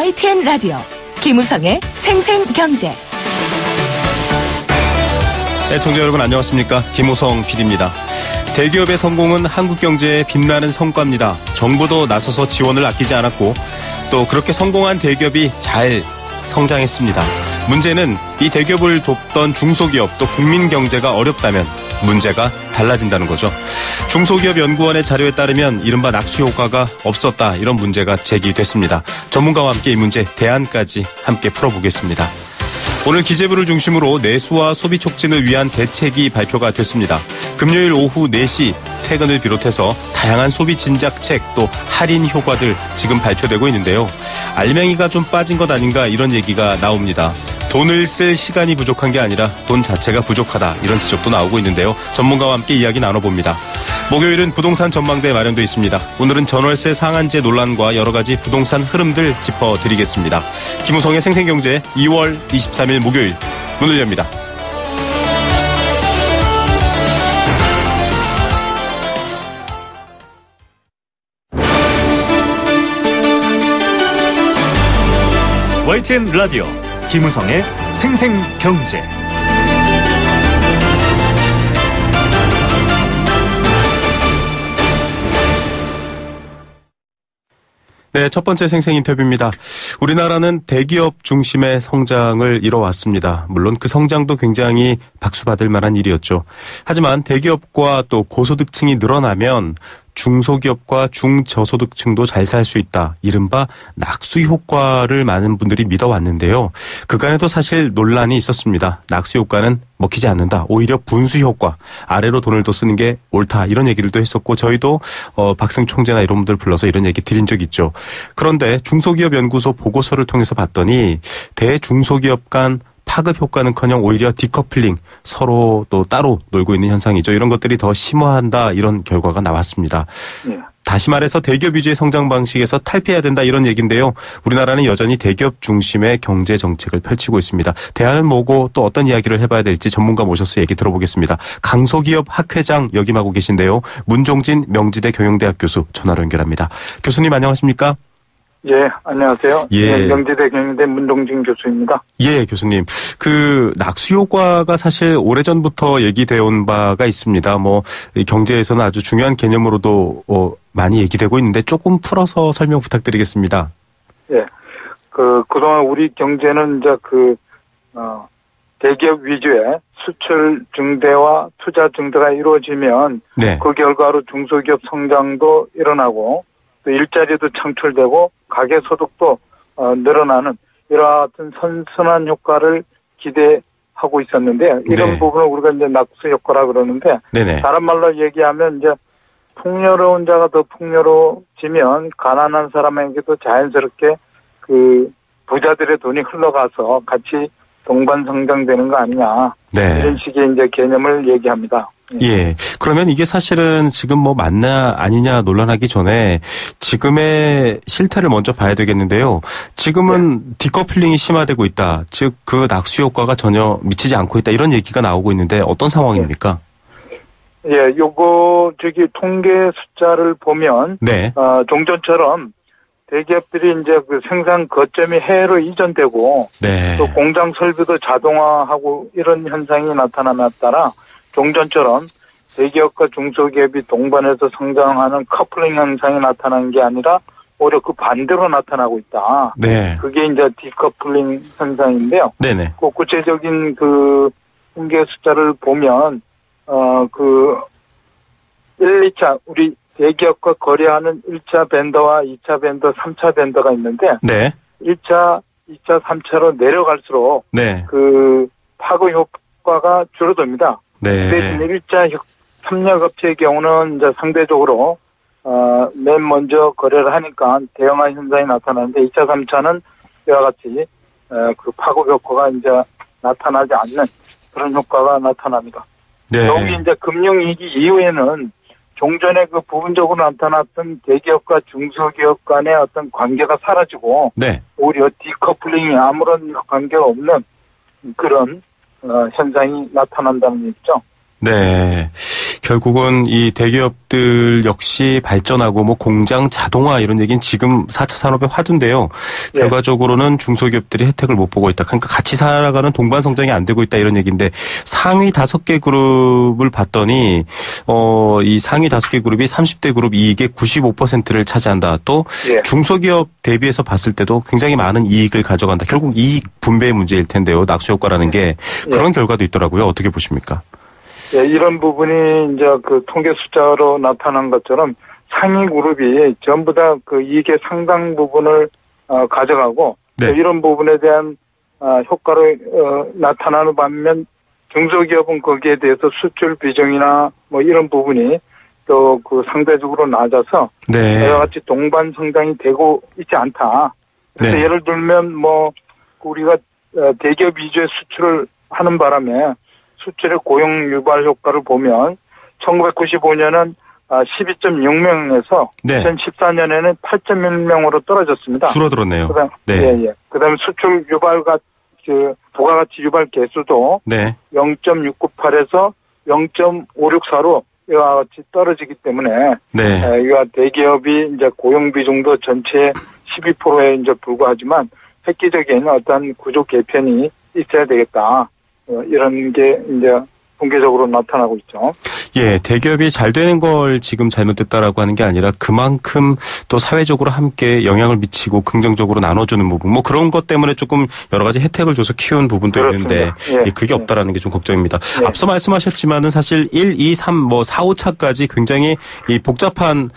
YTN 라디오 김우성의 생생경제. 네, 청자 여러분 안녕하십니까? 김우성 PD입니다. 대기업의 성공은 한국 경제의 빛나는 성과입니다. 정부도 나서서 지원을 아끼지 않았고 또 그렇게 성공한 대기업이 잘 성장했습니다. 문제는 이 대기업을 돕던 중소기업 또 국민 경제가 어렵다면 문제가 달라진다는 거죠. 중소기업연구원의 자료에 따르면 이른바 낙수 효과가 없었다, 이런 문제가 제기됐습니다. 전문가와 함께 이 문제 대안까지 함께 풀어보겠습니다. 오늘 기재부를 중심으로 내수와 소비 촉진을 위한 대책이 발표가 됐습니다. 금요일 오후 4시 퇴근을 비롯해서 다양한 소비 진작책 또 할인 효과들 지금 발표되고 있는데요. 알맹이가 좀 빠진 것 아닌가, 이런 얘기가 나옵니다. 돈을 쓸 시간이 부족한 게 아니라 돈 자체가 부족하다, 이런 지적도 나오고 있는데요. 전문가와 함께 이야기 나눠봅니다. 목요일은 부동산 전망대 마련돼 있습니다. 오늘은 전월세 상한제 논란과 여러 가지 부동산 흐름들 짚어드리겠습니다. 김우성의 생생경제 2월 23일 목요일 문을 엽니다. YTN 라디오 김우성의 생생경제. 네, 첫 번째 생생 인터뷰입니다. 우리나라는 대기업 중심의 성장을 이뤄왔습니다. 물론 그 성장도 굉장히 박수받을 만한 일이었죠. 하지만 대기업과 또 고소득층이 늘어나면 중소기업과 중저소득층도 잘 살 수 있다, 이른바 낙수 효과를 많은 분들이 믿어왔는데요. 그간에도 사실 논란이 있었습니다. 낙수 효과는 먹히지 않는다, 오히려 분수 효과, 아래로 돈을 더 쓰는 게 옳다, 이런 얘기들도 했었고 저희도 박승 총재나 이런 분들 불러서 이런 얘기 드린 적 있죠. 그런데 중소기업연구소 보고서를 통해서 봤더니 대중소기업 간 파급 효과는커녕 오히려 디커플링, 서로 또 따로 놀고 있는 현상이죠. 이런 것들이 더 심화한다, 이런 결과가 나왔습니다. 네. 다시 말해서 대기업 위주의 성장 방식에서 탈피해야 된다, 이런 얘기인데요. 우리나라는 여전히 대기업 중심의 경제 정책을 펼치고 있습니다. 대안은 뭐고 또 어떤 이야기를 해봐야 될지 전문가 모셔서 얘기 들어보겠습니다. 강소기업 학회장 역임하고 계신데요. 문종진 명지대 경영대학 교수 전화로 연결합니다. 교수님 안녕하십니까? 예, 안녕하세요. 예. 명지대 경영대 문종진 교수입니다. 예, 교수님. 그 낙수 효과가 사실 오래전부터 얘기되어 온 바가 있습니다. 경제에서는 아주 중요한 개념으로도 많이 얘기되고 있는데 조금 풀어서 설명 부탁드리겠습니다. 예. 그동안 우리 경제는 이제 대기업 위주의 수출 증대와 투자 증대가 이루어지면 네. 그 결과로 중소기업 성장도 일어나고 또 일자리도 창출되고 가계소득도 늘어나는 이러한 선순환 효과를 기대하고 있었는데 이런 네. 부분을 우리가 이제 낙수 효과라 그러는데 네네. 다른 말로 얘기하면 이제 풍요로운 자가 더 풍요로워지면 가난한 사람에게도 자연스럽게 부자들의 돈이 흘러가서 같이 동반 성장되는 거 아니냐. 네. 이런 식의 이제 개념을 얘기합니다. 예. 그러면 이게 사실은 지금 맞나 아니냐 논란하기 전에 지금의 실태를 먼저 봐야 되겠는데요. 지금은 네. 디커플링이 심화되고 있다. 즉 그 낙수 효과가 전혀 미치지 않고 있다, 이런 얘기가 나오고 있는데 어떤 상황입니까? 예, 통계 숫자를 보면 네. 종전처럼 대기업들이 이제 생산 거점이 해외로 이전되고 네. 또 공장 설비도 자동화하고 이런 현상이 나타남에 따라 종전처럼 대기업과 중소기업이 동반해서 성장하는 커플링 현상이 나타나는 게 아니라 오히려 그 반대로 나타나고 있다. 네. 그게 이제 디커플링 현상인데요. 네네. 구체적인 통계 숫자를 보면 1, 2차 우리 대기업과 거래하는 1차 벤더와 2차 벤더, 3차 벤더가 있는데 네. 1차, 2차, 3차로 내려갈수록 네. 파급 효과가 줄어듭니다. 네. 대신 1차 협력업체의 경우는 이제 상대적으로 맨 먼저 거래를 하니까 대형화 현상이 나타나는데 2차, 3차는 이와 같이 파급 효과가 이제 나타나지 않는 그런 효과가 나타납니다. 네. 여기 이제 금융위기 이후에는 종전에 부분적으로 나타났던 대기업과 중소기업 간의 어떤 관계가 사라지고 네. 오히려 디커플링이 아무런 관계가 없는 그런 현상이 나타난다는 얘기죠. 네. 결국은 이 대기업들 역시 발전하고 뭐 공장 자동화 이런 얘기는 지금 4차 산업의 화두인데요. 예. 결과적으로는 중소기업들이 혜택을 못 보고 있다. 그러니까 같이 살아가는 동반 성장이 안 되고 있다 이런 얘기인데 상위 5개 그룹을 봤더니 이 상위 5개 그룹이 30대 그룹 이익의 95%를 차지한다. 또 예. 중소기업 대비해서 봤을 때도 굉장히 많은 이익을 가져간다. 결국 이익 분배의 문제일 텐데요. 낙수 효과라는 게 그런 결과도 있더라고요. 어떻게 보십니까? 예, 이런 부분이 이제 그 통계 숫자로 나타난 것처럼 상위 그룹이 전부 다 그 이익의 상당 부분을 가져가고 네. 이런 부분에 대한 효과를 나타나는 반면 중소기업은 거기에 대해서 수출 비중이나 뭐 이런 부분이 또 그 상대적으로 낮아서 네. 이와 같이 동반 성장이 되고 있지 않다. 그래서 네. 예를 들면 뭐 우리가 대기업 위주의 수출을 하는 바람에 수출의 고용 유발 효과를 보면 1995년은 12.6명에서 네. 2014년에는 8.1명으로 떨어졌습니다. 줄어들었네요. 그다음, 네. 예. 그다음에 수출 유발가 부가가치 유발 개수도 네. 0.698에서 0.564로 이와 같이 떨어지기 때문에 네. 이와 대기업이 이제 고용 비중도 전체의 12%에 이제 불과하지만 획기적인 어떤 구조 개편이 있어야 되겠다. 이런 게 이제 공개적으로 나타나고 있죠. 예, 대기업이 잘 되는 걸 지금 잘못됐다라고 하는 게 아니라 그만큼 또 사회적으로 함께 영향을 미치고 긍정적으로 나눠주는 부분, 뭐 그런 것 때문에 조금 여러 가지 혜택을 줘서 키운 부분도 그렇습니다. 있는데 예. 그게 없다라는 게 좀 걱정입니다. 예. 앞서 말씀하셨지만은 사실 1, 2, 3, 뭐 4, 5차까지 굉장히 이 복잡한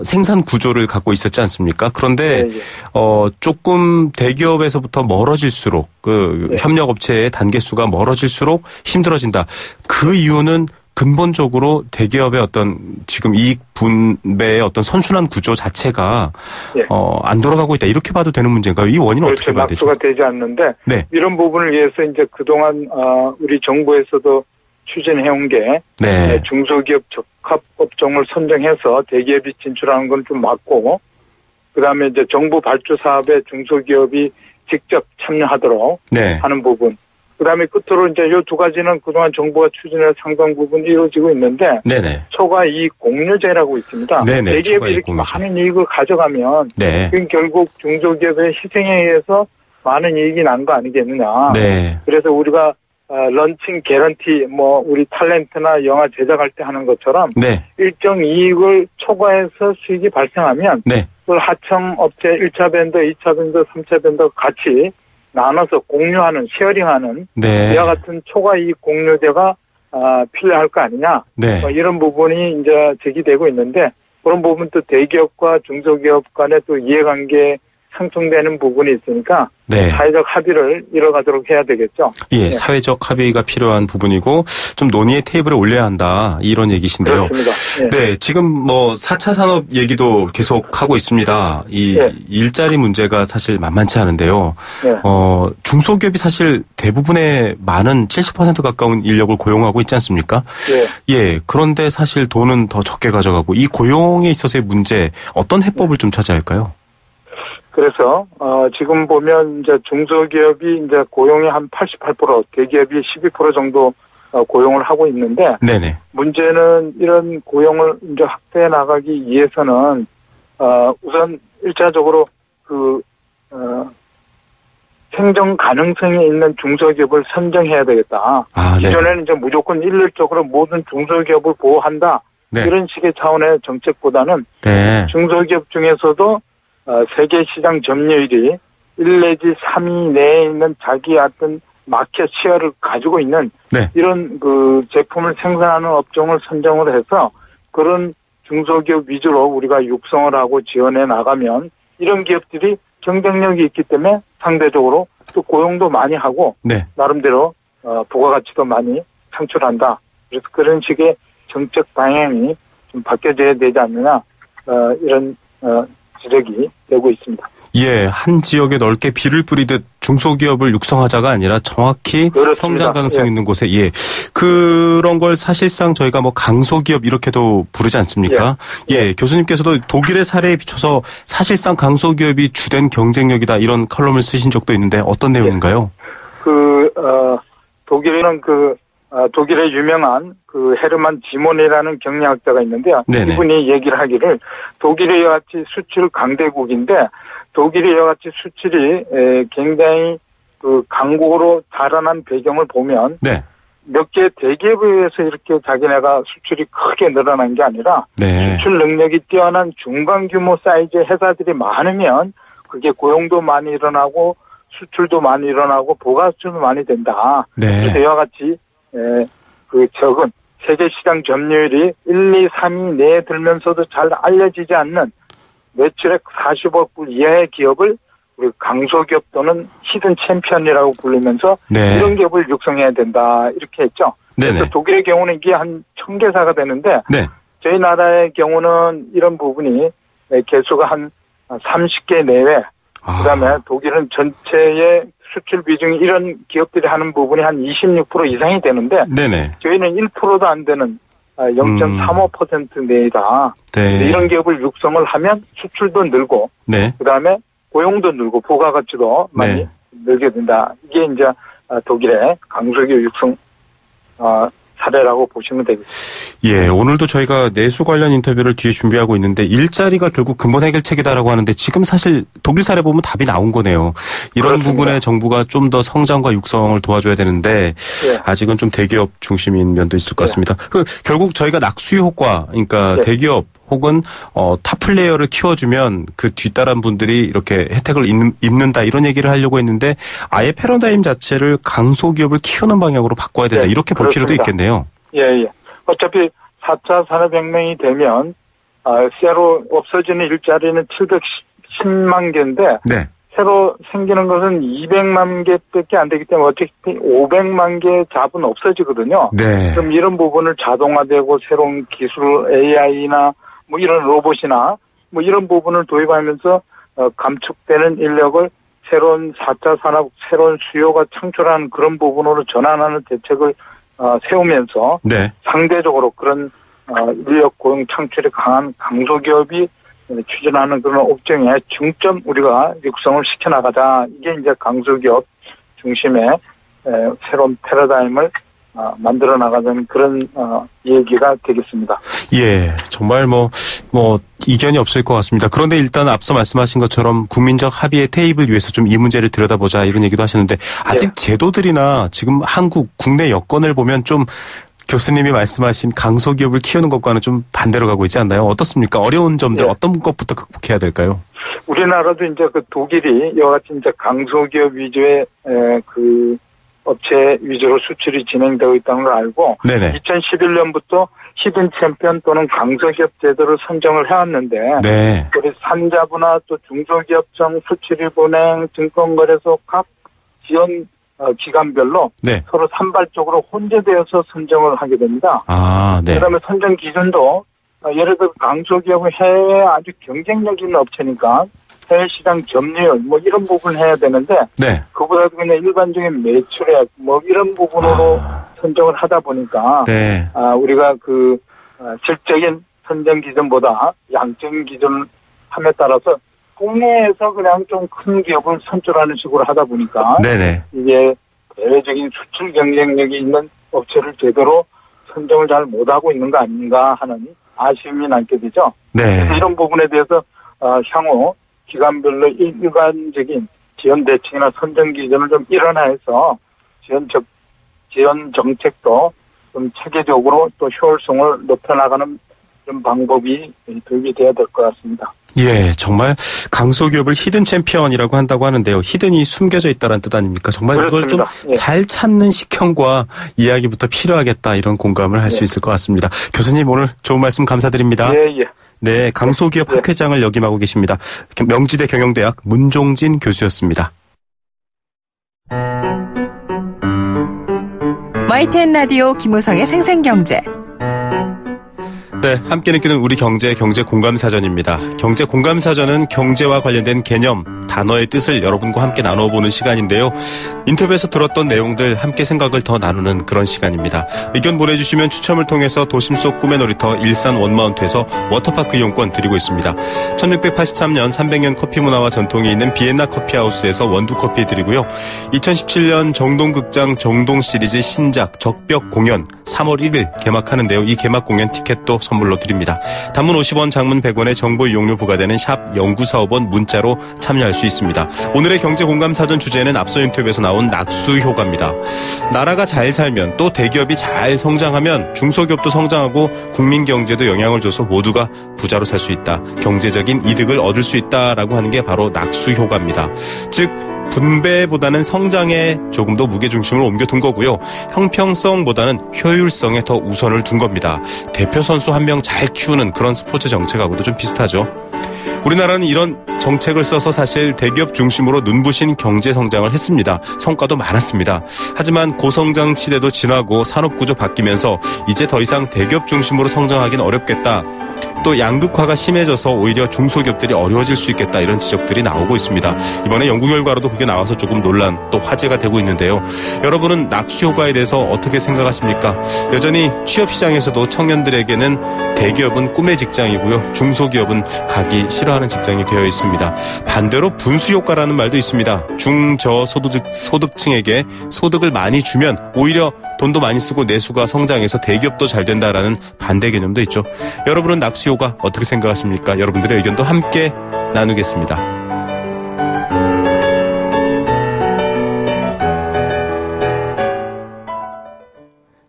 생산 구조를 갖고 있었지 않습니까? 그런데 예. 조금 대기업에서부터 멀어질수록 그 협력업체의 단계 수가 멀어질수록 힘들어진다. 그 이유는 근본적으로 대기업의 어떤 지금 이익 분배의 어떤 선순환 구조 자체가 안 돌아가고 있다. 이렇게 봐도 되는 문제인가요? 이 원인은 그렇죠. 어떻게 봐야 되죠? 낙수가 되지 않는데 네. 이런 부분을 위해서 이제 그동안 우리 정부에서도 추진해온 게 네. 중소기업 적합 업종을 선정해서 대기업이 진출하는 건 좀 막고 그다음에 이제 정부 발주 사업에 중소기업이 직접 참여하도록 네. 하는 부분. 그다음에 끝으로 이제 이 두 가지는 그동안 정부가 추진해 상당 부분 이루어지고 있는데 네네. 초과 이익 공유제라고 있습니다. 네네. 대기업이 이렇게 공유제. 많은 이익을 가져가면 네. 그건 결국 중소기업의 희생에 의해서 많은 이익이 난 거 아니겠느냐. 네. 그래서 우리가 런칭 개런티 뭐 우리 탤런트나 영화 제작할 때 하는 것처럼 네. 일정 이익을 초과해서 수익이 발생하면 네. 그걸 하청 업체 1차 밴더, 2차 밴더, 3차 밴더 같이 나눠서 공유하는, 쉐어링하는 네. 이와 같은 초과 이익 공유제가 필요할 거 아니냐. 네. 이런 부분이 이제 제기되고 있는데 그런 부분도 대기업과 중소기업 간의 또 이해관계 상충되는 부분이 있으니까 네. 사회적 합의를 이뤄가도록 해야 되겠죠. 예, 네. 사회적 합의가 필요한 부분이고 좀 논의의 테이블에 올려야 한다. 이런 얘기신데요. 그렇습니다. 네, 지금 뭐 4차 산업 얘기도 계속 하고 있습니다. 이 네. 일자리 문제가 사실 만만치 않은데요. 네. 중소기업이 사실 대부분의 많은 70% 가까운 인력을 고용하고 있지 않습니까? 네. 예, 그런데 사실 돈은 더 적게 가져가고 이 고용에 있어서의 문제 어떤 해법을 좀 찾아야 할까요? 그래서 지금 보면 이제 중소기업이 이제 고용이 한 88%, 대기업이 12% 정도 고용을 하고 있는데 네네. 문제는 이런 고용을 이제 확대해 나가기 위해서는 우선 일차적으로 그 생존 가능성이 있는 중소기업을 선정해야 되겠다. 네. 기존에는 이제 무조건 일률적으로 모든 중소기업을 보호한다. 네. 이런 식의 차원의 정책보다는 네. 중소기업 중에서도 세계 시장 점유율이 1 내지 3위 내에 있는 자기 어떤 마켓 시어를 가지고 있는 네. 이런 그 제품을 생산하는 업종을 선정을 해서 그런 중소기업 위주로 우리가 육성을 하고 지원해 나가면 이런 기업들이 경쟁력이 있기 때문에 상대적으로 또 고용도 많이 하고 네. 나름대로 부가가치도 많이 창출한다. 그래서 그런 식의 정책 방향이 좀 바뀌어져야 되지 않느냐 이런 지적이 되고 있습니다. 예, 한 지역에 넓게 비를 뿌리듯 중소기업을 육성하자가 아니라 정확히 그렇습니다. 성장 가능성 있는 곳에 그런 걸 사실상 저희가 뭐 강소기업 이렇게도 부르지 않습니까? 교수님께서도 독일의 사례에 비춰서 사실상 강소기업이 주된 경쟁력이다 이런 칼럼을 쓰신 적도 있는데 어떤 내용인가요? 독일은 독일의 유명한 그 헤르만 지몬이라는 경제학자가 있는데요. 네네. 이분이 얘기를 하기를 독일이 이와 같이 수출 강대국인데 독일이 이와 같이 수출이 굉장히 그 강국으로 자라난 배경을 보면 네. 몇 개 대기업에 의해서 이렇게 자기네가 수출이 크게 늘어난 게 아니라 네. 수출 능력이 뛰어난 중간 규모 사이즈의 회사들이 많으면 그게 고용도 많이 일어나고 수출도 많이 일어나고 부가수출도 많이 된다. 네. 그래서 이와 같이 그 적은 세계 시장 점유율이 1, 2, 3위 내에 들면서도 잘 알려지지 않는 매출액 40억 불 이하의 기업을 우리 강소기업 또는 히든 챔피언이라고 부르면서 네. 이런 기업을 육성해야 된다 이렇게 했죠. 네네. 그래서 독일의 경우는 이게 한 1000개사가 되는데 네. 저희 나라의 경우는 이런 부분이 개수가 한 30개 내외. 그다음에 독일은 전체의 수출 비중이 이런 기업들이 하는 부분이 한 26% 이상이 되는데 네네. 저희는 1%도 안 되는 0.35% 내이다. 네. 이런 기업을 육성을 하면 수출도 늘고 네. 그다음에 고용도 늘고 부가가치도 많이 늘게 된다. 이게 이제 독일의 강소기업 육성 사례라고 보시면 되겠습니다. 예, 오늘도 저희가 내수 관련 인터뷰를 뒤에 준비하고 있는데 일자리가 결국 근본 해결책이다라고 하는데 지금 사실 독일 사례 보면 답이 나온 거네요. 이런 그렇습니다. 부분에 정부가 좀 더 성장과 육성을 도와줘야 되는데 아직은 좀 대기업 중심인 면도 있을 것 같습니다. 결국 저희가 낙수 효과, 그러니까 대기업 혹은 탑 플레이어를 키워주면 그 뒤따른 분들이 이렇게 혜택을 입는다 이런 얘기를 하려고 했는데 아예 패러다임 자체를 강소기업을 키우는 방향으로 바꿔야 된다 이렇게 볼 필요도 있겠네요. 예. 어차피 4차 산업혁명이 되면 새로 없어지는 일자리는 710만 개인데 네. 새로 생기는 것은 200만 개밖에 안 되기 때문에 어차피 500만 개의 잡은 없어지거든요. 네. 그럼 이런 부분을 자동화되고 새로운 기술 AI나 뭐 이런 로봇이나 뭐 이런 부분을 도입하면서 감축되는 인력을 새로운 4차 산업, 새로운 수요가 창출하는 그런 부분으로 전환하는 대책을 세우면서 네. 상대적으로 그런 인력 고용 창출이 강한 강소기업이 추진하는 그런 업종에 중점 우리가 육성을 시켜나가자. 이게 이제 강소기업 중심의 새로운 패러다임을 만들어 나가자는 그런 얘기가 되겠습니다. 예, 정말 뭐 이견이 없을 것 같습니다. 그런데 일단 앞서 말씀하신 것처럼 국민적 합의의 테이블 위에서 좀 이 문제를 들여다보자 이런 얘기도 하셨는데 아직 제도들이나 지금 한국 국내 여건을 보면 좀 교수님이 말씀하신 강소기업을 키우는 것과는 좀 반대로 가고 있지 않나요? 어떻습니까? 어려운 점들 어떤 것부터 극복해야 될까요? 우리나라도 이제 그 독일이 이와 같이 이제 강소기업 위주의 그 업체 위주로 수출이 진행되고 있다는 걸 알고 네네. 2011년부터 히든 챔피언 또는 강소기업 제도를 선정을 해왔는데 네. 우리 산자부나 또 중소기업청, 수출입은행, 증권거래소 각 지원 기관별로 서로 산발적으로 혼재되어서 선정을 하게 됩니다. 네. 그다음에 선정 기준도 예를 들어 강소기업은 해외에 아주 경쟁력 있는 업체니까 해외 시장 점유율 뭐 이런 부분 해야 되는데 그보다도 그냥 일반적인 매출액 뭐 이런 부분으로 선정을 하다 보니까 우리가 그 질적인 선정 기준보다 양적인 기준을 함에 따라서 국내에서 그냥 좀 큰 기업을 선출하는 식으로 하다 보니까 이게 대외적인 수출 경쟁력이 있는 업체를 제대로 선정을 잘 못하고 있는 거 아닌가 하는 아쉬움이 남게 되죠. 그래서 이런 부분에 대해서 향후 기관별로 일관적인 지원 대책이나 선정 기준을 좀 일원화해서 지원 정책도 좀 체계적으로 또 효율성을 높여나가는 그런 방법이 도입이 돼야 될 것 같습니다. 예, 정말 강소기업을 히든 챔피언이라고 한다고 하는데요. 히든이 숨겨져 있다는 뜻 아닙니까? 정말 그렇습니다. 이걸 좀 잘 찾는 식형과 이야기부터 필요하겠다 이런 공감을 할 수 있을 것 같습니다. 교수님 오늘 좋은 말씀 감사드립니다. 예. 네, 강소기업 학회장을 역임하고 계십니다. 명지대 경영대학 문종진 교수였습니다. YTN 라디오 김우성의 생생경제. 네, 함께 느끼는 우리 경제 공감사전입니다. 경제 공감사전은 경제와 관련된 개념, 단어의 뜻을 여러분과 함께 나눠보는 시간인데요. 인터뷰에서 들었던 내용들 함께 생각을 더 나누는 그런 시간입니다. 의견 보내주시면 추첨을 통해서 도심 속 꿈의 놀이터 일산 원마운트에서 워터파크 이용권 드리고 있습니다. 1683년 300년 커피 문화와 전통이 있는 비엔나 커피하우스에서 원두커피 드리고요. 2017년 정동극장 정동 시리즈 신작 적벽 공연 3월 1일 개막하는데요. 이 개막 공연 티켓도 선물로 드립니다. 단문 50원, 장문 100원의 정보 이용료 부과되는 샵 0945번 문자로 참여할 수 있습니다. 오늘의 경제공감사전 주제는 앞서 인터뷰에서 나온 낙수효과입니다. 나라가 잘 살면 또 대기업이 잘 성장하면 중소기업도 성장하고 국민 경제도 영향을 줘서 모두가 부자로 살 수 있다. 경제적인 이득을 얻을 수 있다라고 하는 게 바로 낙수효과입니다. 즉 분배보다는 성장에 조금 더 무게중심을 옮겨둔 거고요. 형평성보다는 효율성에 더 우선을 둔 겁니다. 대표 선수 한 명 잘 키우는 그런 스포츠 정책하고도 좀 비슷하죠. 우리나라는 이런 정책을 써서 사실 대기업 중심으로 눈부신 경제 성장을 했습니다. 성과도 많았습니다. 하지만 고성장 시대도 지나고 산업구조 바뀌면서 이제 더 이상 대기업 중심으로 성장하기는 어렵겠다. 또 양극화가 심해져서 오히려 중소기업들이 어려워질 수 있겠다 이런 지적들이 나오고 있습니다. 이번에 연구 결과로도 그게 나와서 조금 논란 또 화제가 되고 있는데요. 여러분은 낙수효과에 대해서 어떻게 생각하십니까? 여전히 취업시장에서도 청년들에게는 대기업은 꿈의 직장이고요. 중소기업은 가기 싫어하는 직장이 되어 있습니다. 반대로 분수효과라는 말도 있습니다. 중저소득층에게 소득을 많이 주면 오히려 돈도 많이 쓰고 내수가 성장해서 대기업도 잘 된다라는 반대 개념도 있죠. 여러분은 낙수효과 어떻게 생각하십니까? 여러분들의 의견도 함께 나누겠습니다.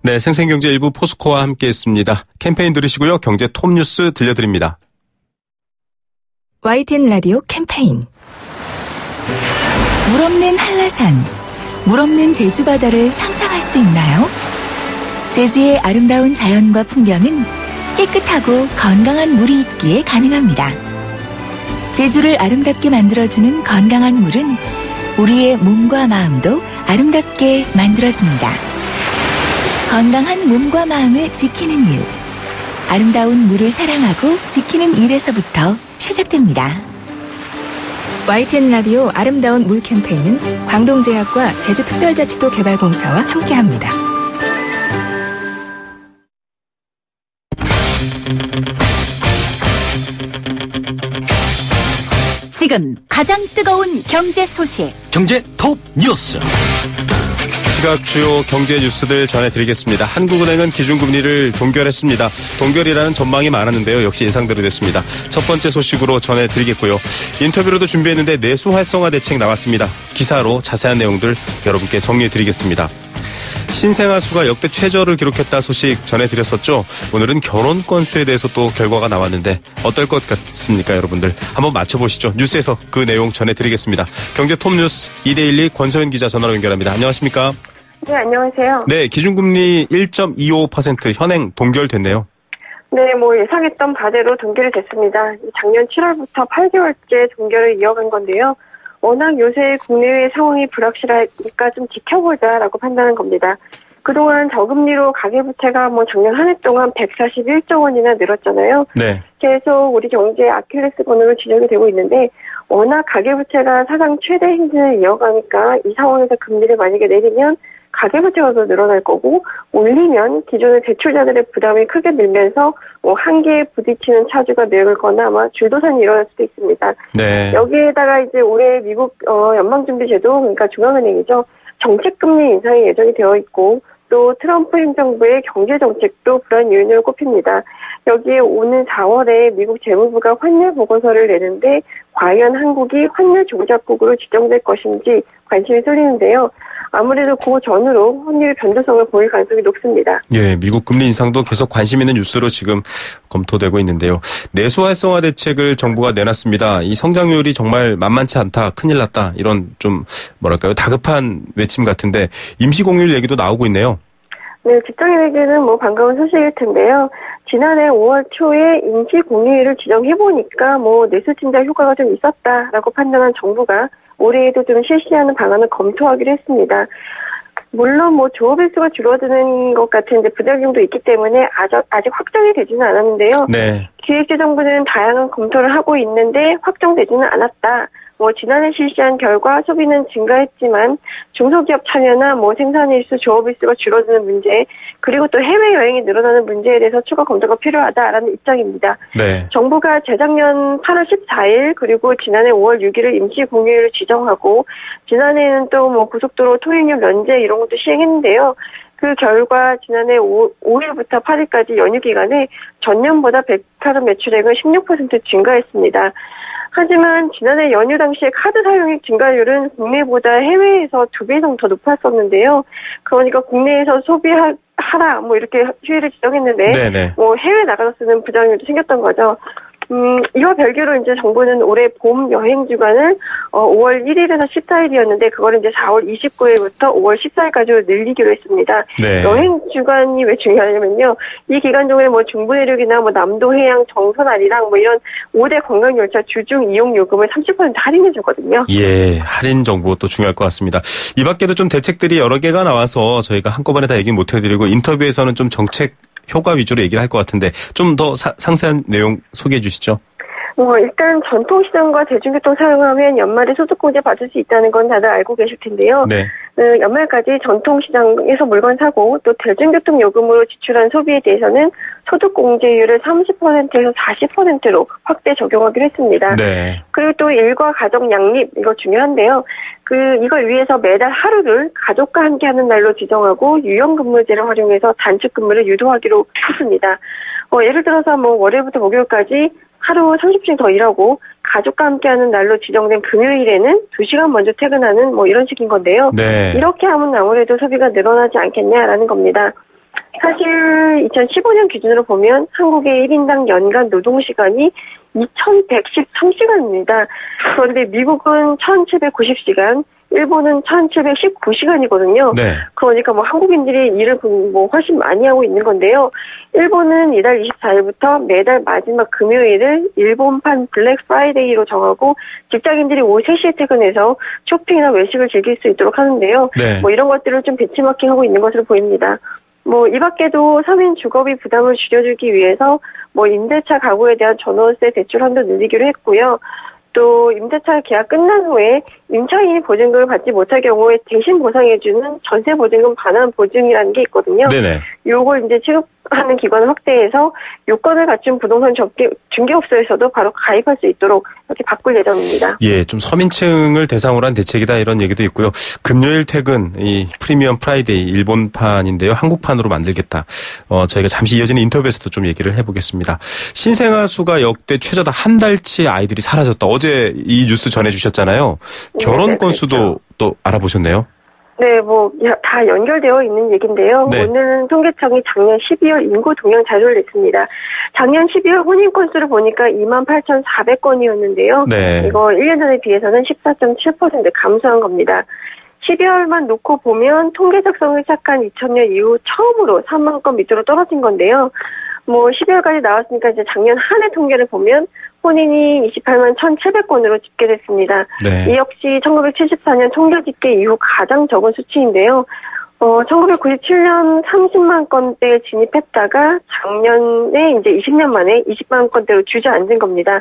네, 생생경제 일부 포스코와 함께했습니다. 캠페인 들으시고요. 경제 톱뉴스 들려드립니다. YTN 라디오 캠페인. 물 없는 한라산, 물 없는 제주 바다를 상상할 수 있나요? 제주의 아름다운 자연과 풍경은 깨끗하고 건강한 물이 있기에 가능합니다. 제주를 아름답게 만들어주는 건강한 물은 우리의 몸과 마음도 아름답게 만들어줍니다. 건강한 몸과 마음을 지키는 이유. 아름다운 물을 사랑하고 지키는 일에서부터 시작됩니다. YTN 라디오 아름다운 물 캠페인은 광동제약과 제주특별자치도 개발공사와 함께합니다. 지금 가장 뜨거운 경제 소식. 경제 톱 뉴스. 시각 주요 경제 뉴스들 전해드리겠습니다. 한국은행은 기준금리를 동결했습니다. 동결이라는 전망이 많았는데요. 역시 예상대로 됐습니다. 첫 번째 소식으로 전해드리겠고요. 인터뷰로도 준비했는데 내수 활성화 대책 나왔습니다. 기사로 자세한 내용들 여러분께 정리해드리겠습니다. 신생아 수가 역대 최저를 기록했다 소식 전해드렸었죠. 오늘은 결혼 건수에 대해서 또 결과가 나왔는데 어떨 것 같습니까, 여러분들? 한번 맞춰보시죠. 뉴스에서 그 내용 전해드리겠습니다. 경제 톱뉴스 2대12 권소연 기자 전화로 연결합니다. 안녕하십니까? 네, 안녕하세요. 네, 기준금리 1.25% 현행 동결됐네요. 네, 예상했던 바대로 동결이 됐습니다. 작년 7월부터 8개월째 동결을 이어간 건데요. 워낙 요새 국내외 상황이 불확실하니까 좀 지켜보자라고 판단한 겁니다. 그동안 저금리로 가계부채가 작년 한 해 동안 141조 원이나 늘었잖아요. 네. 계속 우리 경제의 아킬레스건으로 지적이 되고 있는데 워낙 가계부채가 사상 최대 행진을 이어가니까 이 상황에서 금리를 만약에 내리면 가계부채가 더 늘어날 거고 올리면 기존의 대출자들의 부담이 크게 늘면서 한계에 부딪히는 차주가 늘거나 아마 줄도산이 일어날 수도 있습니다. 네. 여기에다가 이제 올해 미국 연방준비제도 그러니까 중앙은행이죠. 정책금리 인상이 예정이 되어 있고 또 트럼프 행정부의 경제정책도 불안 요인으로 꼽힙니다. 여기에 오는 4월에 미국 재무부가 환율 보고서를 내는데 과연 한국이 환율 종잣국으로 지정될 것인지 관심이 쏠리는데요. 아무래도 그 전후로 환율 변동성을 보일 가능성이 높습니다. 예, 미국 금리 인상도 계속 관심 있는 뉴스로 지금 검토되고 있는데요. 내수 활성화 대책을 정부가 내놨습니다. 이 성장률이 정말 만만치 않다, 큰일 났다, 이런 좀 다급한 외침 같은데 임시 공휴일 얘기도 나오고 있네요. 네, 직장인에게는 반가운 소식일 텐데요. 지난해 5월 초에 임시 공휴일을 지정해보니까 내수 진작 효과가 좀 있었다라고 판단한 정부가 올해에도 좀 실시하는 방안을 검토하기로 했습니다. 물론 조업일 수가 줄어드는 것 같은 이제 부작용도 있기 때문에 아직 확정이 되지는 않았는데요. 네. 기획재정부는 다양한 검토를 하고 있는데 확정되지는 않았다. 지난해 실시한 결과 소비는 증가했지만 중소기업 참여나 생산일수, 조업일수가 줄어드는 문제, 그리고 또 해외여행이 늘어나는 문제에 대해서 추가 검토가 필요하다라는 입장입니다. 네. 정부가 재작년 8월 14일 그리고 지난해 5월 6일을 임시 공휴일을 지정하고 지난해에는 또 고속도로 토행료 면제 이런 것도 시행했는데요. 그 결과 지난해 5일부터 8일까지 연휴 기간에 전년보다 백화점 매출액은 16% 증가했습니다. 하지만 지난해 연휴 당시에 카드 사용액 증가율은 국내보다 해외에서 2배 이상 더 높았었는데요. 그러니까 국내에서 소비하라 이렇게 휴일을 지정했는데 해외 나가서 쓰는 부작용도 생겼던 거죠. 이와 별개로 이제 정부는 올해 봄 여행 주간을 5월 1일에서 14일이었는데 그걸 이제 4월 29일부터 5월 14일까지로 늘리기로 했습니다. 네. 여행 주간이 왜 중요하냐면요. 이 기간 중에 중부 내륙이나 남도 해양, 정선 아리랑 이런 5대 관광 열차 주중 이용 요금을 30% 할인해 주거든요. 예, 할인 정보 또 중요할 것 같습니다. 이 밖에도 좀 대책들이 여러 개가 나와서 저희가 한꺼번에 다 얘기 못 해드리고 인터뷰에서는 좀 정책 효과 위주로 얘기를 할 것 같은데 좀 더 상세한 내용 소개해 주시죠. 일단 전통시장과 대중교통 사용하면 연말에 소득공제 받을 수 있다는 건 다들 알고 계실 텐데요. 네. 연말까지 전통시장에서 물건 사고 또 대중교통 요금으로 지출한 소비에 대해서는 소득공제율을 30%에서 40%로 확대 적용하기로 했습니다. 네. 그리고 또 일과 가정 양립 이거 중요한데요. 이걸 위해서 매달 하루를 가족과 함께하는 날로 지정하고 유연근무제를 활용해서 단축근무를 유도하기로 했습니다. 예를 들어서 월요일부터 목요일까지 하루 30분 더 일하고 가족과 함께하는 날로 지정된 금요일에는 2시간 먼저 퇴근하는 이런 식인 건데요. 네. 이렇게 하면 아무래도 소비가 늘어나지 않겠냐라는 겁니다. 사실 2015년 기준으로 보면 한국의 1인당 연간 노동시간이 2113시간입니다. 그런데 미국은 1790시간, 일본은 1719시간이거든요. 네. 그러니까 한국인들이 일을 훨씬 많이 하고 있는 건데요. 일본은 이달 24일부터 매달 마지막 금요일을 일본판 블랙 프라이데이로 정하고 직장인들이 오후 3시에 퇴근해서 쇼핑이나 외식을 즐길 수 있도록 하는데요. 네. 이런 것들을 좀 배치마킹하고 있는 것으로 보입니다. 이 밖에도 서민 주거비 부담을 줄여주기 위해서 임대차 가구에 대한 전월세 대출 한도 늘리기로 했고요. 또 임대차 계약 끝난 후에 임차인이 보증금을 받지 못할 경우에 대신 보상해주는 전세 보증금 반환 보증이라는 게 있거든요. 네네. 요걸 이제 취급하는 기관을 확대해서 요건을 갖춘 부동산 중개업소에서도 바로 가입할 수 있도록 이렇게 바꿀 예정입니다. 예, 좀 서민층을 대상으로 한 대책이다 이런 얘기도 있고요. 금요일 퇴근 이 프리미엄 프라이데이 일본판인데요. 한국판으로 만들겠다. 저희가 잠시 이어지는 인터뷰에서도 좀 얘기를 해보겠습니다. 신생아 수가 역대 최저다. 한 달치 아이들이 사라졌다. 어제 이 뉴스 전해주셨잖아요. 결혼 건수도 그렇죠. 또 알아보셨네요. 네, 다 연결되어 있는 얘기인데요. 네. 오늘은 통계청이 작년 12월 인구 동향 자료를 냈습니다. 작년 12월 혼인 건수를 보니까 28,400건이었는데요. 네. 이거 1년 전에 비해서는 14.7% 감소한 겁니다. 12월만 놓고 보면 통계 작성을 시작한 2000년 이후 처음으로 3만 건 밑으로 떨어진 건데요. 12월까지 나왔으니까 이제 작년 한 해 통계를 보면 혼인이 28만 1,700건으로 집계됐습니다. 네. 이 역시 1974년 통계 집계 이후 가장 적은 수치인데요. 1997년 30만 건대에 진입했다가 작년에 이제 20년 만에 20만 건대로 주저앉은 겁니다.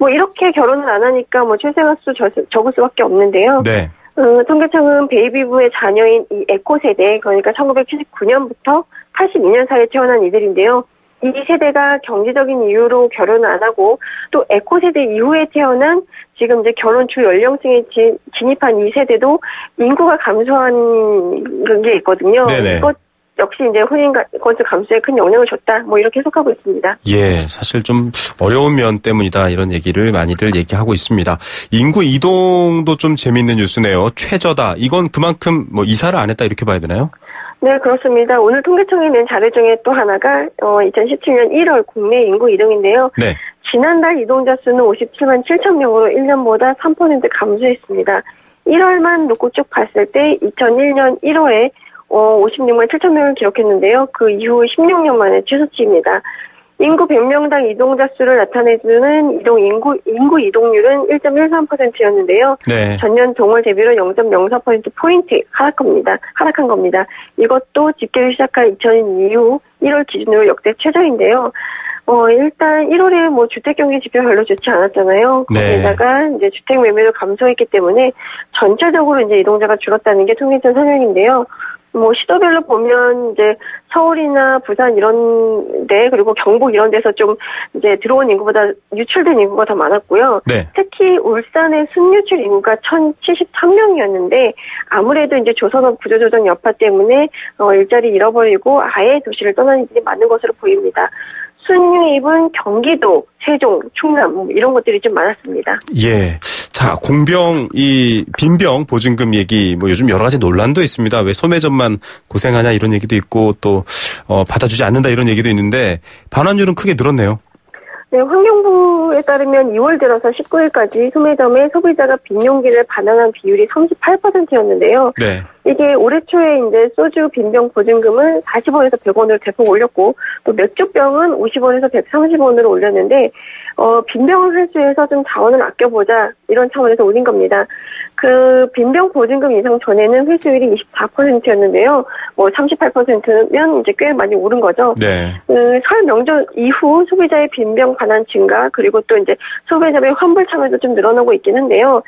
이렇게 결혼을 안 하니까 출생아 수 적을 수밖에 없는데요. 네. 통계청은 베이비붐의 자녀인 이 에코 세대, 그러니까 1979년부터 82년 사이에 태어난 이들인데요. 이 세대가 경제적인 이유로 결혼을 안 하고 또 에코 세대 이후에 태어난 지금 이제 결혼 주 연령층에 진입한 이 세대도 인구가 감소한 게 있거든요. 네네. 이것 역시 이제 혼인 건수 감소에 큰 영향을 줬다. 이렇게 해석하고 있습니다. 예, 사실 좀 어려운 면 때문이다. 이런 얘기를 많이들 얘기하고 있습니다. 인구 이동도 좀 재미있는 뉴스네요. 최저다. 이건 그만큼 이사를 안 했다 이렇게 봐야 되나요? 네, 그렇습니다. 오늘 통계청이 낸 자료 중에 또 하나가 2017년 1월 국내 인구 이동인데요. 네. 지난달 이동자 수는 57만 7천 명으로 1년보다 3% 감소했습니다. 1월만 놓고 쭉 봤을 때 2001년 1월에 56만 7천 명을 기록했는데요. 그 이후 16년 만에 최소치입니다. 인구 100명당 이동자 수를 나타내주는 인구 이동률은 1.13%였는데요. 네. 전년 동월 대비로 0.04%포인트 하락한 겁니다. 이것도 집계를 시작한 2000년 이후 1월 기준으로 역대 최저인데요. 일단 1월에 뭐 주택 경기 지표 별로 좋지 않았잖아요. 거기다가 이제 주택 매매도 감소했기 때문에 전체적으로 이제 이동자가 줄었다는 게 통계청 설명인데요. 뭐 시도별로 보면 이제 서울이나 부산 이런 데 그리고 경북 이런 데서 좀 이제 들어온 인구보다 유출된 인구가 더 많았고요. 네. 특히 울산의 순유출 인구가 1,073명이었는데 아무래도 이제 조선업 구조조정 여파 때문에 일자리 잃어버리고 아예 도시를 떠나는 일이 많은 것으로 보입니다. 순유입은 경기도, 세종, 충남 이런 것들이 좀 많았습니다. 예. 자, 공병, 빈병 보증금 얘기, 요즘 여러 가지 논란도 있습니다. 왜 소매점만 고생하냐 이런 얘기도 있고 또, 받아주지 않는다 이런 얘기도 있는데 반환율은 크게 늘었네요. 네, 환경부에 따르면 2월 들어서 19일까지 소매점에 소비자가 빈용기를 반환한 비율이 38%였는데요. 네. 이게 올해 초에 이제 소주 빈병 보증금은 40원에서 100원으로 대폭 올렸고 또 맥주병은 50원에서 130원으로 올렸는데 빈병을 회수해서 좀 자원을 아껴보자 이런 차원에서 올린 겁니다. 그 빈병 보증금 인상 전에는 회수율이 24%였는데요. 38%면 이제 꽤 많이 오른 거죠. 네. 설 명절 이후 소비자의 빈병 반환 증가 그리고 또 이제 소매점의 환불 참여도 좀 늘어나고 있긴 한데요.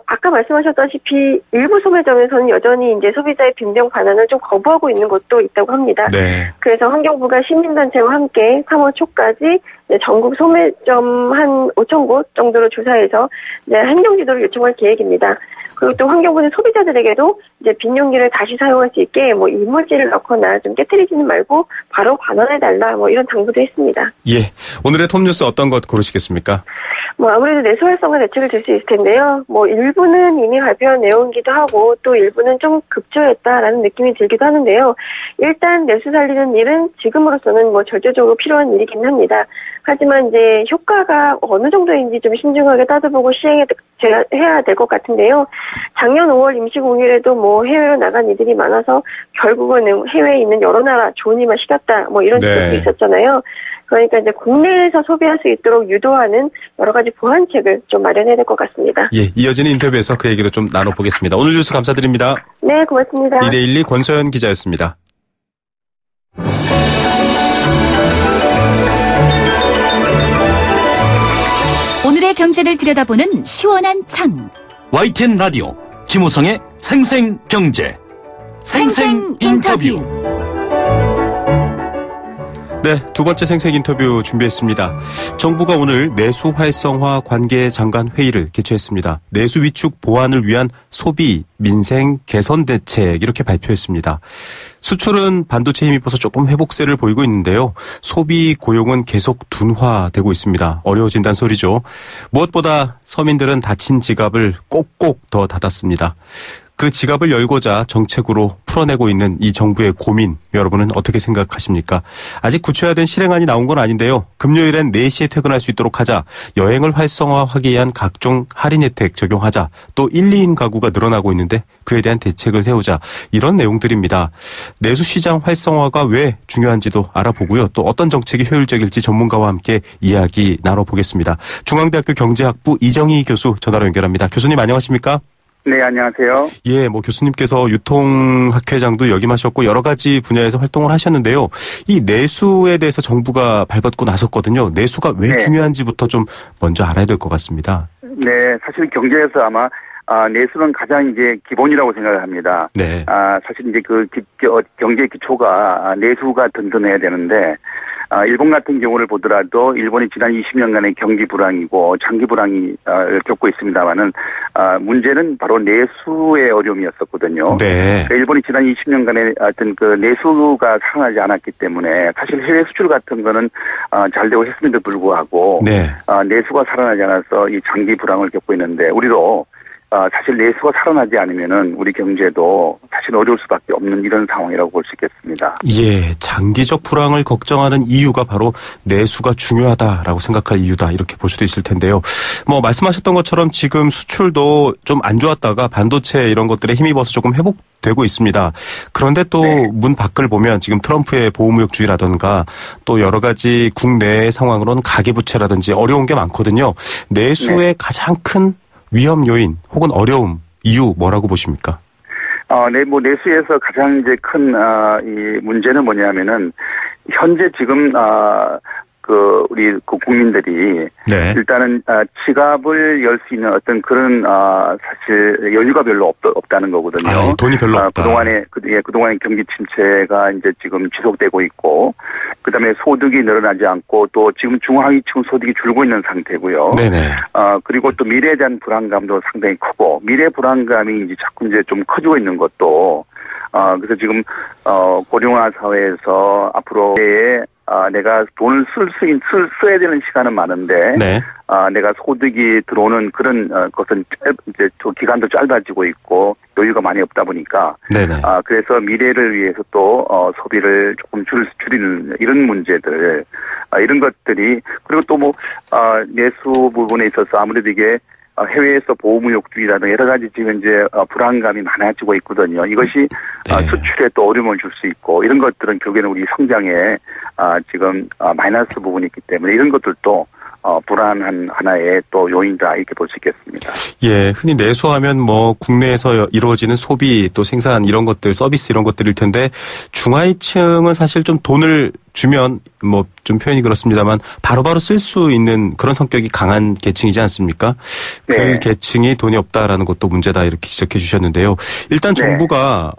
아까 말씀하셨다시피 일부 소매점에서는 여전히 이제 소비자의 빈병 반환을 좀 거부하고 있는 곳도 있다고 합니다. 네. 그래서 환경부가 시민단체와 함께 3월 초까지 전국 소매점 한 5,000곳 정도로 조사해서 이제 행정지도를 요청할 계획입니다. 그리고 또 환경부는 소비자들에게도 이제 빈용기를 다시 사용할 수 있게 이물질을 넣거나 좀 깨트리지는 말고 바로 반환해달라 이런 당부도 했습니다. 예. 오늘의 톱뉴스 어떤 것 고르시겠습니까? 아무래도 내수 활성화 대책을 들 수 있을 텐데요. 일부는 이미 발표한 내용이기도 하고 또 일부는 좀 급조했다라는 느낌이 들기도 하는데요. 일단 내수 살리는 일은 지금으로서는 절대적으로 필요한 일이긴 합니다. 하지만 이제 효과가 어느 정도인지 좀 신중하게 따져보고 시행해야 될 것 같은데요. 작년 5월 임시공휴일에도 해외로 나간 이들이 많아서 결국은 해외에 있는 여러 나라 좋은 일만 시켰다 이런 지적도 있었잖아요. 그러니까 이제 국내에서 소비할 수 있도록 유도하는 여러 가지 보완책을 좀 마련해야 될 것 같습니다. 예, 이어지는 인터뷰에서 그 얘기도 좀 나눠보겠습니다. 오늘 뉴스 감사드립니다. 네, 고맙습니다. 2대12 권서연 기자였습니다. 오늘의 경제를 들여다보는 시원한 창. YTN 라디오 김호성의 생생경제. 생생인터뷰. 네, 두 번째 생생 인터뷰 준비했습니다. 정부가 오늘 내수 활성화 관계 장관 회의를 개최했습니다. 내수 위축 보완을 위한 소비, 민생 개선 대책 이렇게 발표했습니다. 수출은 반도체에 힘입어서 조금 회복세를 보이고 있는데요. 소비, 고용은 계속 둔화되고 있습니다. 어려워진다는 소리죠. 무엇보다 서민들은 닫힌 지갑을 꼭꼭 더 닫았습니다. 그 지갑을 열고자 정책으로 풀어내고 있는 이 정부의 고민, 여러분은 어떻게 생각하십니까? 아직 구체화된 실행안이 나온 건 아닌데요. 금요일엔 4시에 퇴근할 수 있도록 하자, 여행을 활성화하기 위한 각종 할인 혜택 적용하자, 또 1, 2인 가구가 늘어나고 있는데 그에 대한 대책을 세우자, 이런 내용들입니다. 내수시장 활성화가 왜 중요한지도 알아보고요. 또 어떤 정책이 효율적일지 전문가와 함께 이야기 나눠보겠습니다. 중앙대학교 경제학부 이정희 교수 전화로 연결합니다. 교수님 안녕하십니까? 네, 안녕하세요. 예, 교수님께서 유통학회장도 역임하셨고 여러 가지 분야에서 활동을 하셨는데요. 이 내수에 대해서 정부가 발벗고 나섰거든요. 내수가 왜 중요한지부터 좀 먼저 알아야 될 것 같습니다. 네, 사실 경제에서 아마 내수는 가장 이제 기본이라고 생각을 합니다. 네. 사실 이제 경제 기초가 내수가 든든해야 되는데, 일본 같은 경우를 보더라도 일본이 지난 20년간의 경기 불황이고 장기 불황을 겪고 있습니다만은 문제는 바로 내수의 어려움이었었거든요. 네. 그러니까 일본이 지난 20년간의 어떤 내수가 살아나지 않았기 때문에 사실 해외 수출 같은 거는 잘 되고 했음에도 불구하고 내수가 살아나지 않아서 이 장기 불황을 겪고 있는데 우리도 사실 내수가 살아나지 않으면은 우리 경제도 사실 어려울 수밖에 없는 이런 상황이라고 볼 수 있겠습니다. 예, 장기적 불황을 걱정하는 이유가 바로 내수가 중요하다라고 생각할 이유다 이렇게 볼 수도 있을 텐데요. 말씀하셨던 것처럼 지금 수출도 좀 안 좋았다가 반도체 이런 것들에 힘입어서 조금 회복되고 있습니다. 그런데 또 문 밖을 보면 지금 트럼프의 보호무역주의라든가 또 여러 가지 국내 상황으로는 가계부채라든지 어려운 게 많거든요. 내수의 가장 큰 위험 요인 혹은 어려움 이유 뭐라고 보십니까? 내수에서 가장 이제 큰 이 문제는 뭐냐면은 현재 지금 우리 국민들이 네. 일단은 지갑을 열 수 있는 어떤 그런 사실 여유가 별로 없다는 거거든요. 돈이 별로 없다. 그동안의 경기 침체가 이제 지금 지속되고 있고, 그다음에 소득이 늘어나지 않고 또 지금 중하위층 소득이 줄고 있는 상태고요. 네네. 그리고 또 미래에 대한 불안감도 상당히 크고, 미래 불안감이 이제 자꾸 이제 좀 커지고 있는 것도 그래서 지금 고령화 사회에서 앞으로의 내가 돈을 써야 되는 시간은 많은데, 네. 내가 소득이 들어오는 그런 것은 이제 기간도 짧아지고 있고 여유가 많이 없다 보니까, 네네. 그래서 미래를 위해서 또 소비를 조금 줄이는 이런 문제들, 이런 것들이, 그리고 또 내수 부분에 있어서 아무래도 이게 해외에서 보호무역주의라든가 여러 가지 지금 이제 불안감이 많아지고 있거든요. 이것이 네. 수출에 또 어려움을 줄 수 있고, 이런 것들은 결국에는 우리 성장에 지금 마이너스 부분이 있기 때문에 이런 것들도 불안한 하나의 또 요인이다, 이렇게 볼 수 있겠습니다. 예, 흔히 내수하면 국내에서 이루어지는 소비 또 생산 이런 것들, 서비스 이런 것들일 텐데, 중하위층은 사실 좀 돈을 주면 좀 표현이 그렇습니다만 바로바로 쓸 수 있는 그런 성격이 강한 계층이지 않습니까? 네. 그 계층이 돈이 없다라는 것도 문제다, 이렇게 지적해 주셨는데요. 일단 정부가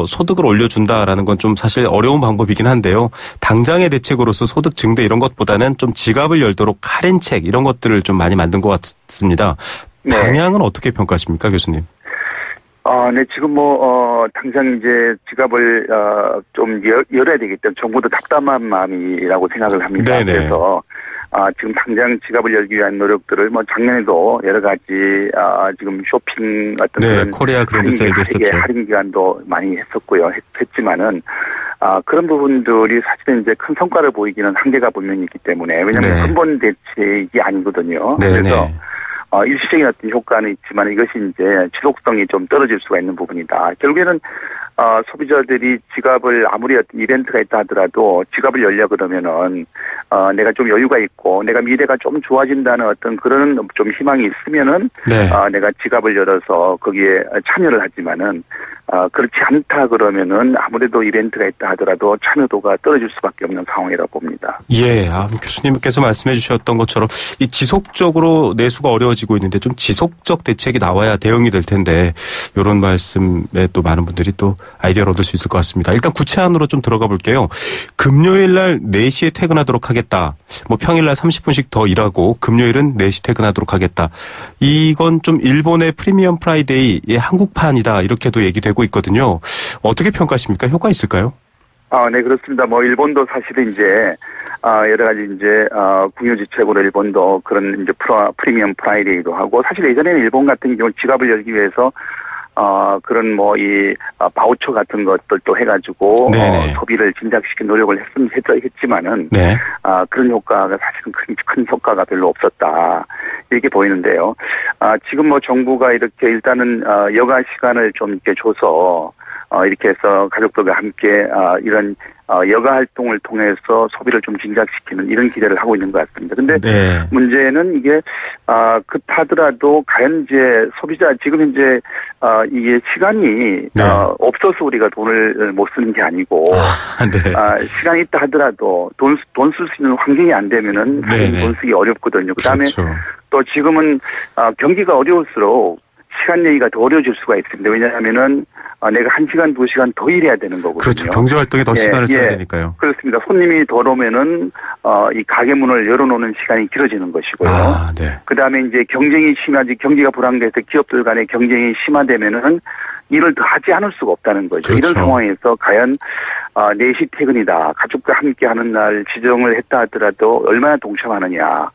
소득을 올려준다라는 건 좀 사실 어려운 방법이긴 한데요. 당장의 대책으로서 소득 증대 이런 것보다는 좀 지갑을 열도록 할인책 이런 것들을 좀 많이 만든 것 같습니다. 네. 방향은 어떻게 평가하십니까, 교수님? 네, 지금 당장 이제 지갑을 좀 열어야 되기 때문에 정부도 답답한 마음이라고 생각을 합니다. 네네. 그래서 지금 당장 지갑을 열기 위한 노력들을 작년에도 여러 가지 지금 쇼핑 어떤 그런 코리아 그랜드 세일도 했었죠. 할인 기간도 많이 했었고요. 했지만은 그런 부분들이 사실은 이제 큰 성과를 보이기는 한계가 분명히 있기 때문에, 왜냐하면 네. 근본 대책이 아니거든요. 네네. 그래서 일시적인 어떤 효과는 있지만 이것이 이제 지속성이 좀 떨어질 수가 있는 부분이다. 결국에는 소비자들이 지갑을 아무리 어떤 이벤트가 있다 하더라도 지갑을 열려 그러면은 내가 좀 여유가 있고 내가 미래가 좀 좋아진다는 어떤 그런 좀 희망이 있으면은 네. 내가 지갑을 열어서 거기에 참여를 하지만은 그렇지 않다 그러면은 아무래도 이벤트가 있다 하더라도 참여도가 떨어질 수밖에 없는 상황이라고 봅니다. 예, 교수님께서 말씀해 주셨던 것처럼 이 지속적으로 내수가 어려워지고 있는데 좀 지속적 대책이 나와야 대응이 될 텐데, 이런 말씀에 또 많은 분들이 또 아이디어를 얻을 수 있을 것 같습니다. 일단 구체안으로 좀 들어가 볼게요. 금요일 날 4시에 퇴근하도록 하겠다. 평일 날 30분씩 더 일하고 금요일은 4시 퇴근하도록 하겠다. 이건 좀 일본의 프리미엄 프라이데이의 한국판이다, 이렇게도 얘기되고 있거든요. 어떻게 평가하십니까? 효과 있을까요? 네, 그렇습니다. 일본도 사실은 이제, 여러 가지 이제, 국유지책으로 일본도 그런 이제 프리미엄 프라이데이도 하고, 사실 예전에는 일본 같은 경우 지갑을 열기 위해서, 그런 이 바우처 같은 것들도 해가지고, 소비를 진작시킨 노력을 했지만은, 네. 그런 효과가 사실은 큰 효과가 별로 없었다, 이렇게 보이는데요. 지금 정부가 이렇게 일단은, 여가 시간을 좀 이렇게 줘서, 이렇게 해서 가족들과 함께 이런 여가 활동을 통해서 소비를 좀 진작시키는 이런 기대를 하고 있는 것 같습니다. 근데 문제는 이게 급하더라도 과연 이제 소비자 지금 현재 이게 시간이 없어서 우리가 돈을 못 쓰는 게 아니고 시간이 있다 하더라도 돈 쓸 수 있는 환경이 안 되면은 돈 쓰기 어렵거든요. 그다음에 그렇죠. 또 지금은 경기가 어려울수록 시간 얘기가 더 어려워질 수가 있습니다. 왜냐하면은 내가 1시간, 2시간 더 일해야 되는 거거든요. 그렇죠. 경제활동에 더 시간을 써야 되니까요. 그렇습니다. 손님이 덜 오면은 이 가게 문을 열어놓는 시간이 길어지는 것이고요. 그다음에 이제 경쟁이 심하지, 경기가 불안해서 기업들 간의 경쟁이 심화되면은 일을 더 하지 않을 수가 없다는 거죠. 그렇죠. 이런 상황에서 과연 4시 퇴근이다, 가족과 함께하는 날 지정을 했다 하더라도 얼마나 동참하느냐.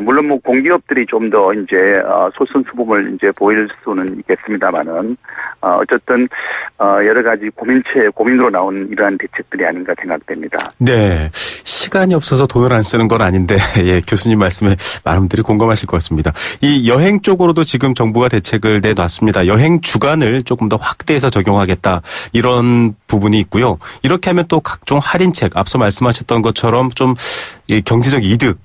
물론 공기업들이 좀 더 이제 솔선수범을 이제 보일 수는 있겠습니다만은 어쨌든 여러 가지 고민으로 나온 이러한 대책들이 아닌가 생각됩니다. 네, 시간이 없어서 돈을 안 쓰는 건 아닌데, 교수님 말씀에 많은 분들이 공감하실 것 같습니다. 이 여행 쪽으로도 지금 정부가 대책을 내놨습니다. 여행 주간을 조금 더 확대해서 적용하겠다, 이런 부분이 있고요. 이렇게 하면 또 각종 할인책, 앞서 말씀하셨던 것처럼 좀 경제적 이득,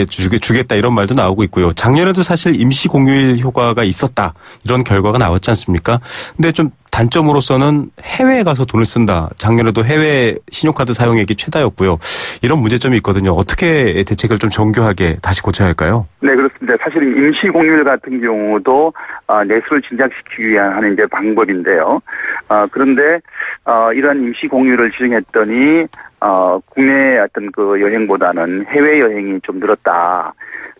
주겠다 이런 말도 나오고 있고요. 작년에도 사실 임시 공휴일 효과가 있었다 이런 결과가 나왔지 않습니까? 근데 좀 단점으로서는 해외에 가서 돈을 쓴다. 작년에도 해외 신용카드 사용액이 최다였고요. 이런 문제점이 있거든요. 어떻게 대책을 좀 정교하게 다시 고쳐야 할까요? 네, 그렇습니다. 사실 임시 공휴일 같은 경우도 내수를 진작시키기 위한 하는 이제 방법인데요. 그런데 이러한 임시 공휴일을 지정했더니 국내 어떤 그 여행보다는 해외 여행이 좀 늘었다.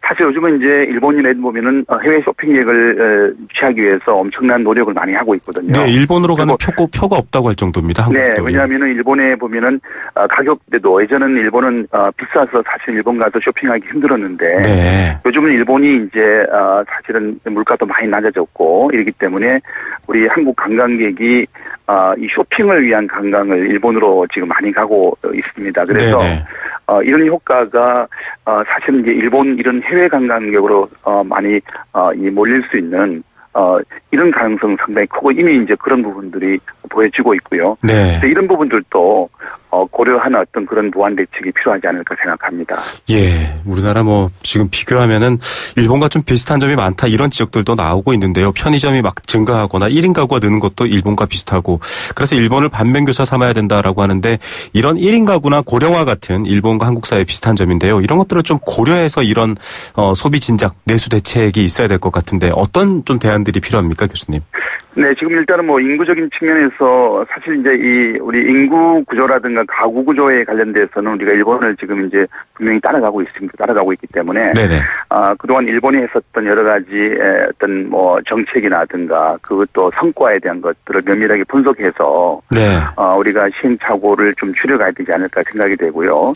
사실 요즘은 이제 일본이나 보면은 해외 쇼핑객을 유치하기 위해서 엄청난 노력을 많이 하고 있거든요. 네, 일본으로 가는 표가 없다고 할 정도입니다. 한국도. 네, 왜냐하면은 일본에 보면은 가격대도 예전은 일본은 비싸서 사실 일본 가서 쇼핑하기 힘들었는데 네. 요즘은 일본이 이제 사실은 물가도 많이 낮아졌고 이러기 때문에 우리 한국 관광객이 이 쇼핑을 위한 관광을 일본으로 지금 많이 가고 있습니다. 그래서 네네. 이런 효과가 사실은 이제 일본 이런 해외 관광객으로 많이 몰릴 수 있는 이런 가능성 상당히 크고 이미 이제 그런 부분들이 보여지고 있고요. 네. 이런 부분들도 고려하는 어떤 그런 보완 대책이 필요하지 않을까 생각합니다. 예, 우리나라 지금 비교하면은 일본과 좀 비슷한 점이 많다 이런 지역들도 나오고 있는데요. 편의점이 막 증가하거나 1인 가구가 느는 것도 일본과 비슷하고 그래서 일본을 반면교사 삼아야 된다라고 하는데 이런 1인 가구나 고령화 같은 일본과 한국 사이에 비슷한 점인데요. 이런 것들을 좀 고려해서 이런 소비 진작 내수 대책이 있어야 될 것 같은데 어떤 좀 대안들이 필요합니까, 교수님? 네, 지금 일단은 인구적인 측면에서 사실 이제 우리 인구 구조라든가 가구 구조에 관련돼서는 우리가 일본을 지금 이제 분명히 따라가고 있기 때문에. 네네. 그동안 일본이 했었던 여러 가지 어떤 정책이라든가 그것도 성과에 대한 것들을 면밀하게 분석해서. 네. 우리가 시행착오를 좀 줄여가야 되지 않을까 생각이 되고요.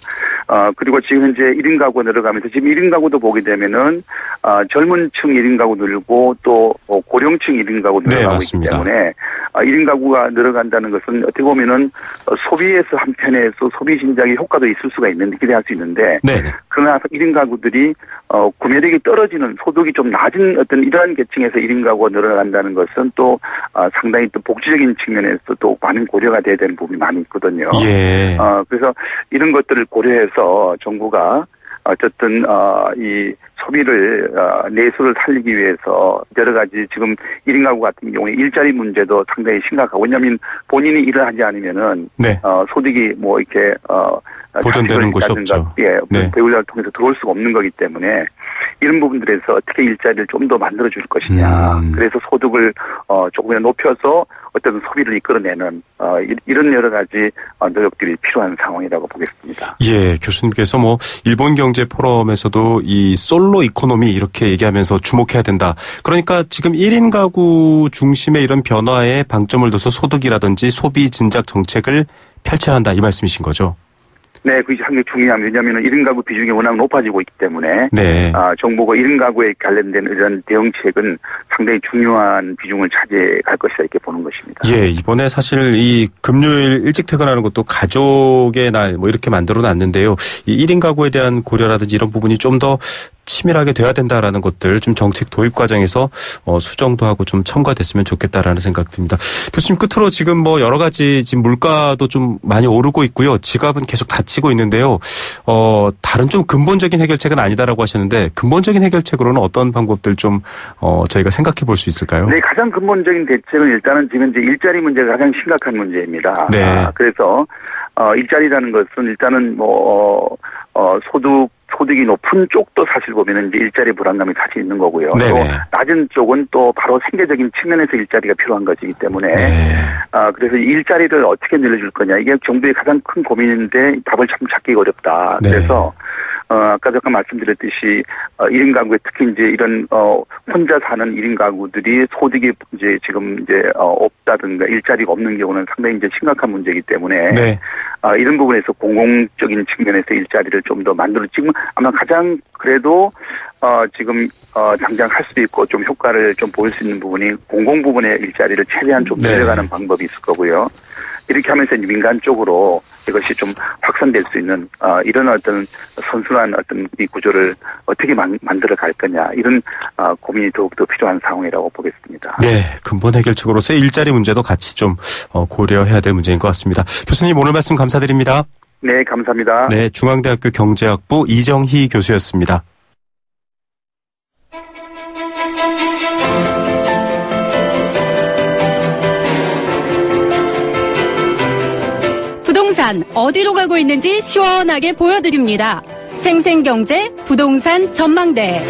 그리고 지금 현재 1인 가구가 늘어가면서 지금 1인 가구도 보게 되면은, 젊은 층 1인 가구 늘고 또 고령층 1인 가구 늘어가고 있기 때문에 1인 가구가 늘어간다는 것은 어떻게 보면은 소비에서 한편에서 소비 진작의 효과도 있을 수가 있는데 기대할 수 있는데 네네. 그러나 1인 가구들이 구매력이 떨어지는 소득이 좀 낮은 어떤 이러한 계층에서 1인 가구가 늘어난다는 것은 또 상당히 또 복지적인 측면에서 또 많은 고려가 돼야 되는 부분이 많이 있거든요. 예. 그래서 이런 것들을 고려해서 정부가 어쨌든 이 소비를 내수를 살리기 위해서 여러 가지 지금 1인 가구 같은 경우에 일자리 문제도 상당히 심각하고 왜냐하면 본인이 일을 하지 않으면은 네. 소득이 이렇게 보존되는 곳이 없죠. 예, 네. 배우자를 통해서 들어올 수가 없는 거기 때문에 이런 부분들에서 어떻게 일자리를 좀 더 만들어 줄 것이냐. 그래서 소득을 조금이나 높여서 어떤 소비를 이끌어내는 이런 여러 가지 노력들이 필요한 상황이라고 보겠습니다. 예, 교수님께서 일본 경제 포럼에서도 이 솔로 이코노미 이렇게 얘기하면서 주목해야 된다. 그러니까 지금 1인 가구 중심의 이런 변화에 방점을 둬서 소득이라든지 소비 진작 정책을 펼쳐야 한다 이 말씀이신 거죠? 네, 그게 상당히 중요합니다. 왜냐하면 1인 가구 비중이 워낙 높아지고 있기 때문에 네. 정부가 1인 가구에 관련된 이런 대응책은 상당히 중요한 비중을 차지할 것이다 이렇게 보는 것입니다. 예, 이번에 사실 이 금요일 일찍 퇴근하는 것도 가족의 날 이렇게 만들어 놨는데요. 이 1인 가구에 대한 고려라든지 이런 부분이 좀 더 치밀하게 돼야 된다라는 것들 좀 정책 도입 과정에서 수정도 하고 좀 첨가됐으면 좋겠다라는 생각 듭니다. 교수님 끝으로 지금 여러 가지 지금 물가도 좀 많이 오르고 있고요. 지갑은 계속 닫히고 있는데요. 다른 좀 근본적인 해결책은 아니다라고 하셨는데 근본적인 해결책으로는 어떤 방법들 좀 저희가 생각해 볼 수 있을까요? 네, 가장 근본적인 대책은 일단은 지금 이제 일자리 문제가 가장 심각한 문제입니다. 네. 그래서 일자리라는 것은 일단은 소득이 높은 쪽도 사실 보면은 이제 일자리 불안감이 사실 있는 거고요. 네네. 또 낮은 쪽은 또 바로 생계적인 측면에서 일자리가 필요한 것이기 때문에 네. 그래서 이 일자리를 어떻게 늘려줄 거냐 이게 정부의 가장 큰 고민인데 답을 참 찾기 어렵다. 네. 그래서 아까 잠깐 말씀드렸듯이 1인 가구에 특히 이제 이런 혼자 사는 1인 가구들이 소득이 이제 지금 이제 없다든가 일자리가 없는 경우는 상당히 이제 심각한 문제이기 때문에 네. 이런 부분에서 공공적인 측면에서 일자리를 좀 더 만들어 지금 아마 가장 그래도 지금 당장 할 수도 있고 좀 효과를 좀 보일 수 있는 부분이 공공 부분의 일자리를 최대한 좀 늘려가는 네. 방법이 있을 거고요. 이렇게 하면서 이제 민간 쪽으로 이것이 좀 확산될 수 있는 이런 어떤 선순환 어떤 이 구조를 어떻게 만들어 갈 거냐 이런 고민이 더욱더 필요한 상황이라고 보겠습니다. 네, 근본 해결책으로서의 일자리 문제도 같이 좀 고려해야 될 문제인 것 같습니다. 교수님 오늘 말씀 감사드립니다. 네, 감사합니다. 네, 중앙대학교 경제학부 이정희 교수였습니다. 부동산 어디로 가고 있는지 시원하게 보여드립니다. 생생경제 부동산 전망대.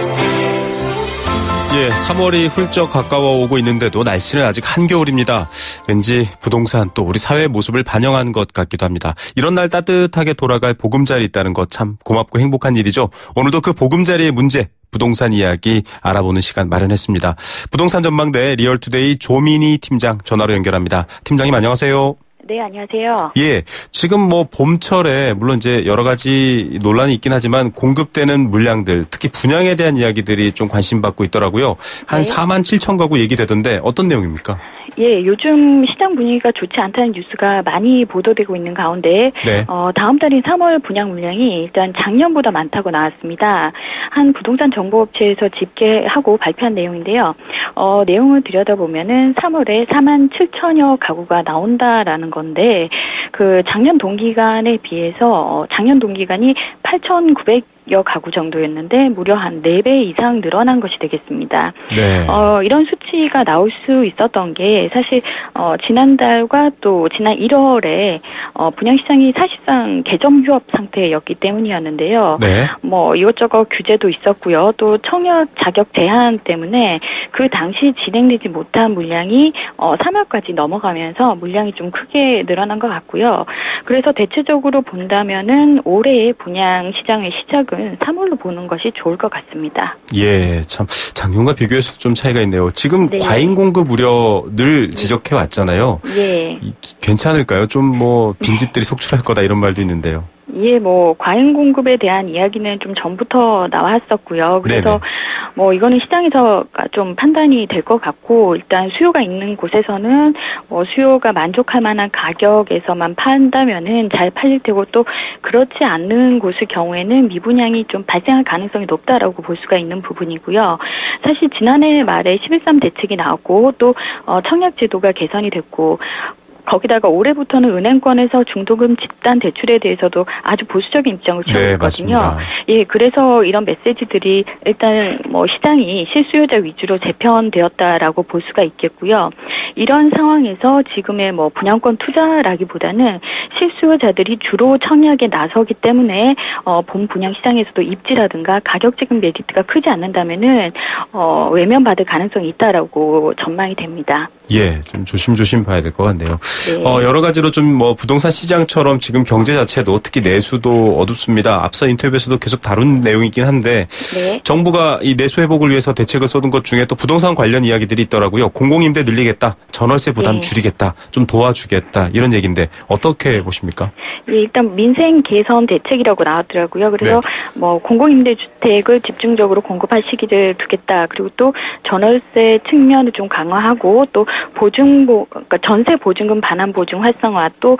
예, 3월이 훌쩍 가까워 오고 있는데도 날씨는 아직 한겨울입니다. 왠지 부동산 또 우리 사회의 모습을 반영한 것 같기도 합니다. 이런 날 따뜻하게 돌아갈 보금자리 있다는 것 참 고맙고 행복한 일이죠. 오늘도 그 보금자리의 문제, 부동산 이야기 알아보는 시간 마련했습니다. 부동산 전망대 리얼투데이 조민희 팀장 전화로 연결합니다. 팀장님 안녕하세요. 네, 안녕하세요. 예, 지금 뭐 봄철에 물론 이제 여러 가지 논란이 있긴 하지만 공급되는 물량들, 특히 분양에 대한 이야기들이 좀 관심받고 있더라고요. 한 네. 4만 7천 가구 얘기되던데 어떤 내용입니까? 예, 요즘 시장 분위기가 좋지 않다는 뉴스가 많이 보도되고 있는 가운데 네. 다음 달인 3월 분양 물량이 일단 작년보다 많다고 나왔습니다. 한 부동산 정보업체에서 집계하고 발표한 내용인데요. 내용을 들여다보면은 3월에 4만 7천여 가구가 나온다라는 건데 그 작년 동기간에 비해서 작년 동기간이 8,900여 가구 정도였는데 무려 한 4배 이상 늘어난 것이 되겠습니다. 네. 이런 수치가 나올 수 있었던 게 사실 지난달과 또 지난 1월에 분양시장이 사실상 개점 휴업 상태였기 때문이었는데요. 네. 뭐 이것저것 규제도 있었고요. 또 청약 자격 제한 때문에 그 당시 진행되지 못한 물량이 3월까지 넘어가면서 물량이 좀 크게 늘어난 것 같고요. 그래서 대체적으로 본다면은 올해의 분양 시장의 시작은 3월로 보는 것이 좋을 것 같습니다. 예, 참 작년과 비교해서 좀 차이가 있네요. 지금 네. 과잉 공급 우려 늘 지적해 왔잖아요. 예. 괜찮을까요? 좀 뭐 빈집들이 속출할 거다 이런 말도 있는데요. 예, 뭐 과잉 공급에 대한 이야기는 좀 전부터 나왔었고요. 그래서 네네. 뭐 이거는 시장에서 좀 판단이 될 것 같고 일단 수요가 있는 곳에서는 수요가 만족할 만한 가격에서만 판다면은 잘 팔릴 테고 또 그렇지 않는 곳의 경우에는 미분양이 좀 발생할 가능성이 높다라고 볼 수가 있는 부분이고요. 사실 지난해 말에 11.3 대책이 나왔고 또 청약 제도가 개선이 됐고 거기다가 올해부터는 은행권에서 중도금 집단 대출에 대해서도 아주 보수적인 입장을 취하고 있거든요. 예, 그래서 이런 메시지들이 일단 뭐 시장이 실수요자 위주로 재편되었다라고 볼 수가 있겠고요. 이런 상황에서 지금의 뭐 분양권 투자라기보다는 실수요자들이 주로 청약에 나서기 때문에 본 분양 시장에서도 입지라든가 가격적인 메리트가 크지 않는다면은 외면받을 가능성이 있다라고 전망이 됩니다. 예, 좀 조심조심 봐야 될 것 같네요. 네. 여러 가지로 좀 뭐 부동산 시장처럼 지금 경제 자체도 특히 내수도 어둡습니다. 앞서 인터뷰에서도 계속 다룬 내용이긴 한데 네. 정부가 이 내수 회복을 위해서 대책을 쏟은 것 중에 또 부동산 관련 이야기들이 있더라고요. 공공임대 늘리겠다, 전월세 부담 네. 줄이겠다, 좀 도와주겠다 이런 얘기인데 어떻게 보십니까? 예, 일단 민생 개선 대책이라고 나왔더라고요. 그래서 네. 뭐 공공임대주택을 집중적으로 공급할 시기를 두겠다. 그리고 또 전월세 측면을 좀 강화하고 또 그러니까 전세 보증금 반환 보증 활성화 또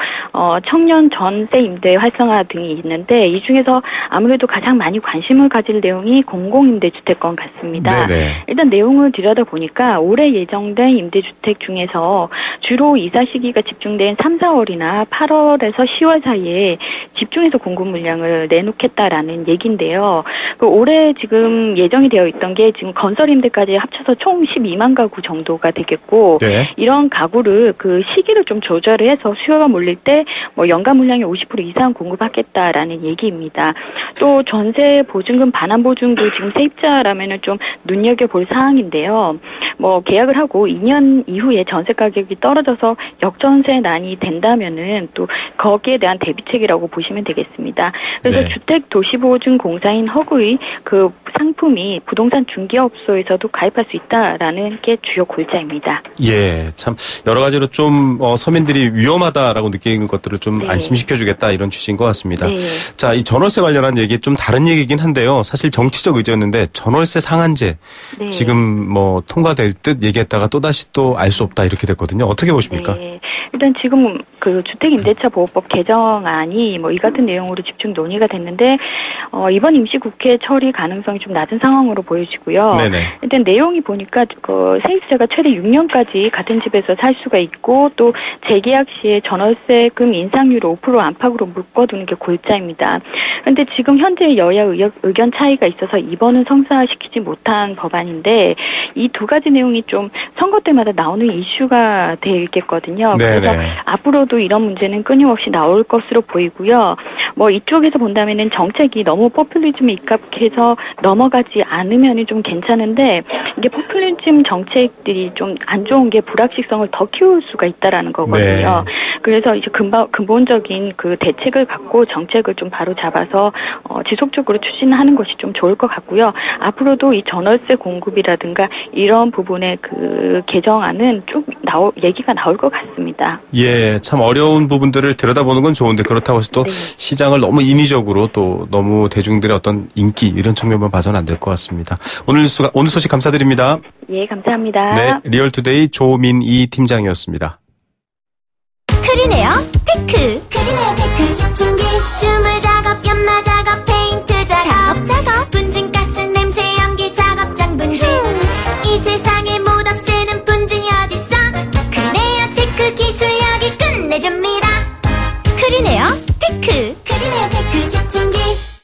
청년 전세 임대 활성화 등이 있는데 이 중에서 아무래도 가장 많이 관심을 가질 내용이 공공임대주택권 같습니다. 네네. 일단 내용을 들여다보니까 올해 예정된 임대주택 중에서 주로 이사 시기가 집중된 3, 4월이나 8월에서 10월 사이에 집중해서 공급 물량을 내놓겠다라는 얘기인데요. 올해 지금 예정이 되어 있던 게 지금 건설 임대까지 합쳐서 총 12만 가구 정도가 되겠고 네. 이런 가구를 그 시기를 좀 조절을 해서 수요가 몰릴 때 뭐 연간 물량의 50% 이상 공급하겠다라는 얘기입니다. 또 전세 보증금 반환 보증도 지금 세입자라면은 좀 눈여겨볼 사항인데요. 뭐 계약을 하고 2년 이후에 전세 가격이 떨어져서 역전세난이 된다면은 또 거기에 대한 대비책이라고 보시면 되겠습니다. 그래서 네. 주택도시보증공사인 허그의 그 상품이 부동산 중개업소에서도 가입할 수 있다라는 게 주요 골자입니다. 예, 참 여러 가지로 좀 서민들이 위험하다라고 느끼는 것들을 좀 네. 안심시켜주겠다 이런 취지인 것 같습니다. 네. 자, 이 전월세 관련한 얘기 좀 다른 얘기긴 한데요. 사실 정치적 의제였는데 전월세 상한제 네. 지금 뭐 통과될 듯 얘기했다가 또다시 또 알 수 없다 이렇게 됐거든요. 어떻게 보십니까? 네. 일단 지금 그 주택임대차보호법 개정안이 뭐 이 같은 내용으로 집중 논의가 됐는데 이번 임시국회 처리 가능성이 좀 낮은 상황으로 보여지고요. 네네. 일단 내용이 보니까 그 세입자가 최대 6년까지 같은 집에서 살 수가 있고 또 재계약 시에 전월세금 인상률을 5% 안팎으로 묶어두는 게 골자입니다. 그런데 지금 현재 여야 의견 차이가 있어서 이번은 성사시키지 못한 법안인데 이 두 가지 내용이 좀 선거 때마다 나오는 이슈가 되겠거든요. 네네. 그래서 앞으로도 이런 문제는 끊임없이 나올 것으로 보이고요. 뭐 이쪽에서 본다면은 정책이 너무 포퓰리즘에 입각해서 넘어가지 않으면 좀 괜찮은데 이게 포퓰리즘 정책들이 좀 안 좋은 게 불확실성을 더 키울 수가 있다라는 거거든요. 네. 그래서 이제 근본적인 그 대책을 갖고 정책을 좀 바로 잡아서 지속적으로 추진하는 것이 좀 좋을 것 같고요. 앞으로도 이 전월세 공급이라든가 이런 부분의 그 개정안은 쭉 얘기가 나올 것 같습니다. 예, 참 어려운 부분들을 들여다보는 건 좋은데 그렇다고 해서 또 시장을 너무 인위적으로 또 너무 대중들의 어떤 인기 이런 측면만 봐서는 안 될 것 같습니다. 오늘 소식 감사드립니다. 예, 감사합니다. 네, 리얼투데이 조민희 팀장이었습니다. 크리네어 테크. 크리네어 테크 집중기 주물 작업 연마 작업 페인트 작업 분진가스 냄새 연기 작업장 분진 이 세상에 못 없애는 분진이 어딨어. 크리네어 테크 기술력이 끝내줍니다. 크리네어 테크. 크리네어 테크 집중기.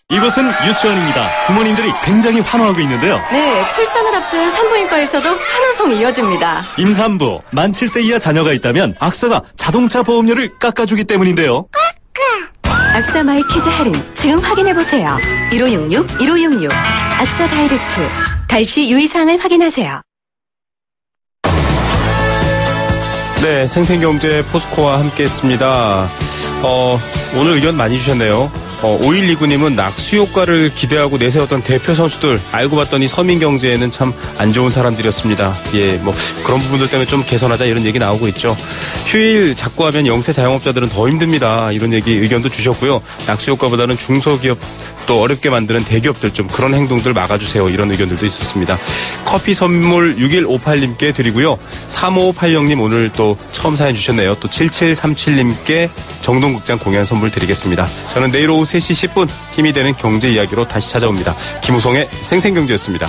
이곳은 유치원입니다. 부모님들이 굉장히 환호하고 있는데요. 네, 출산을 앞둔 산부인과에서도 환호성이 이어집니다. 임산부, 만 7세 이하 자녀가 있다면 악사가 자동차 보험료를 깎아주기 때문인데요. 악사 마이 키즈 할인 지금 확인해보세요. 1566 악사 다이렉트. 가입 시 유의사항을 확인하세요. 네, 생생경제 포스코와 함께했습니다. 오늘 의견 많이 주셨네요. 5129님은 낙수 효과를 기대하고 내세웠던 대표 선수들 알고 봤더니 서민경제에는 참 안 좋은 사람들이었습니다. 예, 뭐 그런 부분들 때문에 좀 개선하자 이런 얘기 나오고 있죠. 휴일 자꾸 하면 영세 자영업자들은 더 힘듭니다. 이런 의견도 주셨고요. 낙수 효과보다는 중소기업 또 어렵게 만드는 대기업들 좀 그런 행동들 막아주세요. 이런 의견들도 있었습니다. 커피 선물 6158님께 드리고요. 3580님 오늘 또 처음 사연 주셨네요. 또 7737님께 정동극장 공연 선물 드리겠습니다. 저는 내일 오후 3시 10분 힘이 되는 경제 이야기로 다시 찾아옵니다. 김우성의 생생경제였습니다.